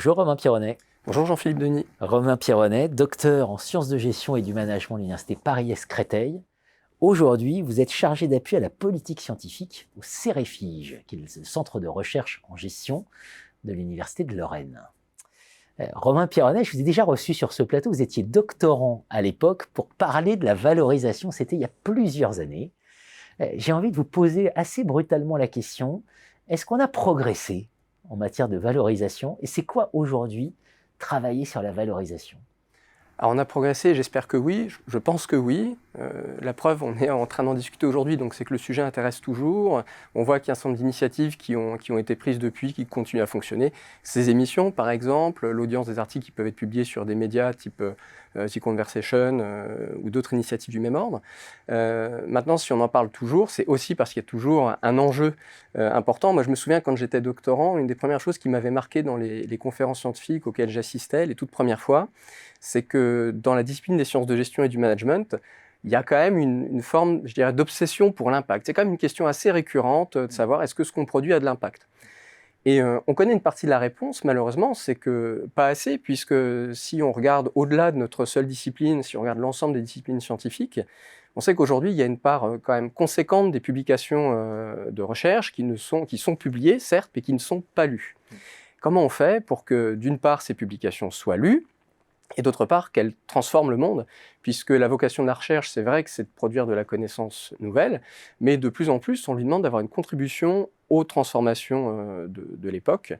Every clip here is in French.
Bonjour Romain Pironnet. Bonjour Jean-Philippe Denis. Romain Pironnet, docteur en sciences de gestion et du management à l'Université Paris-Est-Créteil. Aujourd'hui, vous êtes chargé d'appui à la politique scientifique au CEREFIGE, qui est le centre de recherche en gestion de l'Université de Lorraine. Romain Pironnet, je vous ai déjà reçu sur ce plateau, vous étiez doctorant à l'époque pour parler de la valorisation, c'était il y a plusieurs années. J'ai envie de vous poser assez brutalement la question, est-ce qu'on a progressé en matière de valorisation et c'est quoi aujourd'hui travailler sur la valorisation? Alors on a progressé, j'espère que oui, je pense que oui. La preuve, on est en train d'en discuter aujourd'hui, donc c'est que le sujet intéresse toujours. On voit qu'il y a un certain nombre d'initiatives qui ont été prises depuis, qui continuent à fonctionner. Ces émissions, par exemple, l'audience des articles qui peuvent être publiés sur des médias type The Conversation ou d'autres initiatives du même ordre. Maintenant, si on en parle toujours, c'est aussi parce qu'il y a toujours un enjeu important. Moi, je me souviens quand j'étais doctorant, une des premières choses qui m'avait marqué dans les conférences scientifiques auxquelles j'assistais les toutes premières fois, c'est que dans la discipline des sciences de gestion et du management, il y a quand même une forme, je dirais, d'obsession pour l'impact. C'est quand même une question assez récurrente de savoir est-ce que ce qu'on produit a de l'impact. Et on connaît une partie de la réponse, malheureusement, c'est que pas assez, puisque si on regarde au-delà de notre seule discipline, si on regarde l'ensemble des disciplines scientifiques, on sait qu'aujourd'hui, il y a une part quand même conséquente des publications de recherche qui sont publiées, certes, mais qui ne sont pas lues. Comment on fait pour que, d'une part, ces publications soient lues, et d'autre part, qu'elle transforme le monde, puisque la vocation de la recherche, c'est vrai que c'est de produire de la connaissance nouvelle, mais de plus en plus, on lui demande d'avoir une contribution aux transformations de l'époque.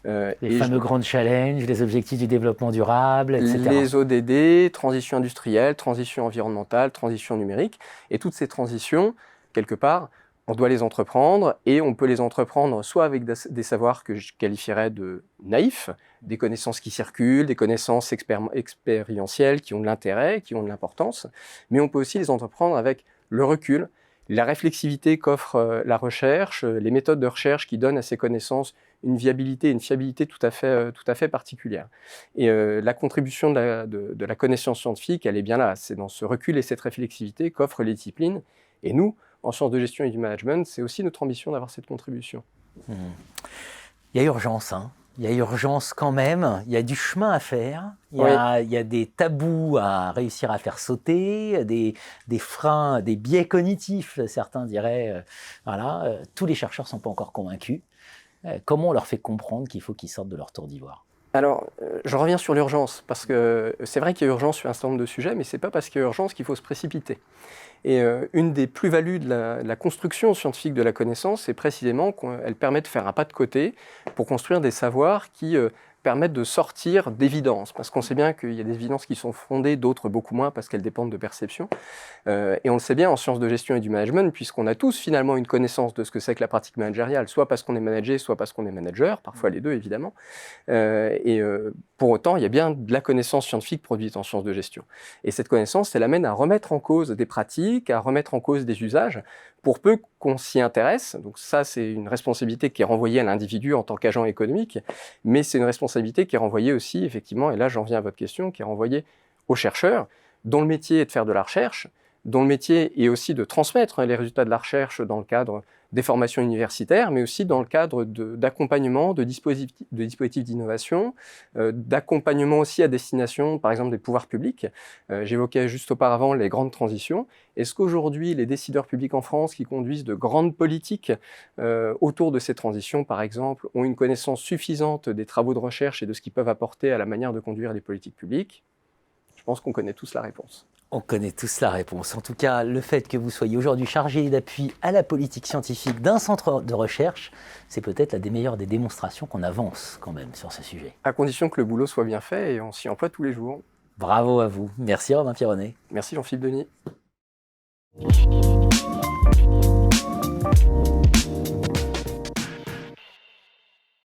Les fameux grands challenges, les objectifs du développement durable, etc. Les ODD, transition industrielle, transition environnementale, transition numérique, et toutes ces transitions, quelque part, on doit les entreprendre, et on peut les entreprendre soit avec des savoirs que je qualifierais de naïfs, des connaissances qui circulent, des connaissances expérientielles qui ont de l'intérêt, qui ont de l'importance, mais on peut aussi les entreprendre avec le recul, la réflexivité qu'offre la recherche, les méthodes de recherche qui donnent à ces connaissances une viabilité, une fiabilité tout à fait particulière. Et la contribution de la connaissance scientifique, elle est bien là, c'est dans ce recul et cette réflexivité qu'offrent les disciplines, et nous, en sciences de gestion et du management, c'est aussi notre ambition d'avoir cette contribution. Il y a urgence, hein. Il y a urgence quand même, il y a du chemin à faire, il y a des tabous à réussir à faire sauter, des freins, des biais cognitifs, certains diraient. Tous les chercheurs ne sont pas encore convaincus. Comment on leur fait comprendre qu'il faut qu'ils sortent de leur tour d'ivoire? Alors, je reviens sur l'urgence, parce que c'est vrai qu'il y a urgence sur un certain nombre de sujets, mais ce n'est pas parce qu'il y a urgence qu'il faut se précipiter. Et une des plus-values de la construction scientifique de la connaissance, c'est précisément qu'elle permet de faire un pas de côté pour construire des savoirs qui permettent de sortir d'évidences, parce qu'on sait bien qu'il y a des évidences qui sont fondées, d'autres beaucoup moins, parce qu'elles dépendent de perceptions. Et on le sait bien en sciences de gestion et du management, puisqu'on a tous finalement une connaissance de ce que c'est que la pratique managériale, soit parce qu'on est manager, soit parce qu'on est manager, parfois les deux évidemment. Pour autant, il y a bien de la connaissance scientifique produite en sciences de gestion. Et cette connaissance, elle amène à remettre en cause des pratiques, à remettre en cause des usages, pour peu qu'on s'y intéresse. Donc ça, c'est une responsabilité qui est renvoyée à l'individu en tant qu'agent économique, mais c'est une responsabilité qui est renvoyée aussi, effectivement, et là j'en viens à votre question, qui est renvoyée aux chercheurs, dont le métier est de faire de la recherche, dont le métier est aussi de transmettre les résultats de la recherche dans le cadre des formations universitaires, mais aussi dans le cadre d'accompagnement de dispositifs d'innovation, d'accompagnement aussi à destination, par exemple, des pouvoirs publics. J'évoquais juste auparavant les grandes transitions. Est-ce qu'aujourd'hui, les décideurs publics en France qui conduisent de grandes politiques autour de ces transitions, par exemple, ont une connaissance suffisante des travaux de recherche et de ce qu'ils peuvent apporter à la manière de conduire les politiques publiques? Je pense qu'on connaît tous la réponse. On connaît tous la réponse. En tout cas, le fait que vous soyez aujourd'hui chargé d'appui à la politique scientifique d'un centre de recherche, c'est peut-être la des meilleures des démonstrations qu'on avance quand même sur ce sujet. À condition que le boulot soit bien fait et on s'y emploie tous les jours. Bravo à vous. Merci Romain Pironnet. Merci Jean-Philippe Denis.